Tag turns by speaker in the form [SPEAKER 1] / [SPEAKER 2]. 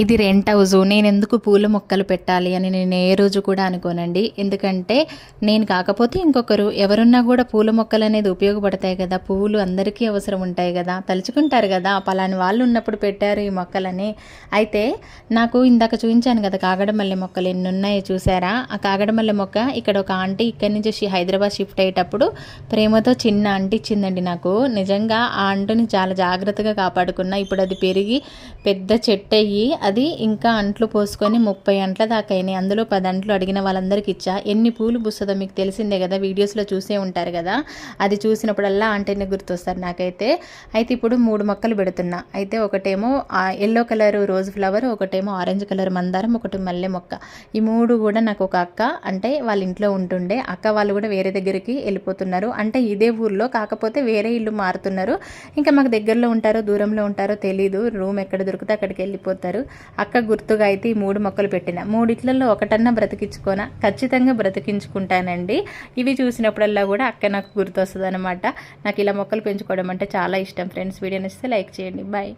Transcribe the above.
[SPEAKER 1] ఇది rent house. నేను ఎందుకు పూల మొక్కలు పెట్టాలి అని నేను ఏ రోజు కూడా అనుకోనండి. ఎందుకంటే నేను కాకపోతే ఇంకొకరు ఎవరున్నా కూడా పూల మొక్కలు అనేది ఉపయోగపడతాయి కదా. పువ్వులు అందరికీ అవసరం ఉంటాయి కదా, తలుచుకుంటారు కదా పలాని వాళ్ళు ఉన్నప్పుడు పెట్టారు ఈ మొక్కలని. అయితే నాకు ఇందాక చూపించాను కదా కాగడమల్లె మొక్కలు ఎన్ని ఉన్నాయో చూసారా. ఆ కాగడమల్లె మొక్క ఇక్కడ ఒక ఆంటీ ఇక్కడి నుంచి హైదరాబాద్ షిఫ్ట్ అయ్యేటప్పుడు ప్రేమతో చిన్న అంటి ఇచ్చిందండి నాకు. నిజంగా ఆ అంటుని చాలా జాగ్రత్తగా కాపాడుకున్నా. ఇప్పుడు అది పెరిగి పెద్ద చెట్టు అయ్యి అది ఇంకా అంట్లు పోసుకొని 30 అంట్ల దాకా అయినాయి. అందులో 10 అంట్లు అడిగిన వాళ్ళందరికీ ఇచ్చా. ఎన్ని పూలు పూస్తుందో మీకు తెలిసిందే కదా, వీడియోస్లో చూసే ఉంటారు కదా. అది చూసినప్పుడల్లా ఆంటీని గుర్తొస్తారు నాకైతే. అయితే ఇప్పుడు 3 మొక్కలు పెడుతున్నా. అయితే ఒకటేమో ఎల్లో కలర్ రోజ్ ఫ్లవర్, ఒకటేమో ఆరెంజ్ కలర్ మందారం, ఒకటి మల్లె మొక్క. ఈ 3 కూడా నాకు ఒక అక్క అంటే వాళ్ళ ఇంట్లో ఉంటుండే అక్క వాళ్ళు కూడా వేరే దగ్గరికి వెళ్ళిపోతున్నారు. అంటే ఇదే ఊర్లో కాకపోతే వేరే ఇల్లు మారుతున్నారు. ఇంకా మాకు దగ్గరలో ఉంటారో దూరంలో ఉంటారో తెలీదు. రూమ్ ఎక్కడ దొరికితే అక్కడికి వెళ్ళిపోతారు. అక్క గుర్తుగా అయితే ఈ 3 మొక్కలు పెట్టిన. 3 ఒకటన్నా బ్రతికించుకోనా, ఖచ్చితంగా బ్రతికించుకుంటానండి. ఇవి చూసినప్పుడల్లా కూడా అక్క నాకు గుర్తొస్తుంది అనమాట. నాకు ఇలా మొక్కలు పెంచుకోవడం అంటే చాలా ఇష్టం ఫ్రెండ్స్. వీడియో నచ్చితే లైక్ చేయండి. బాయ్.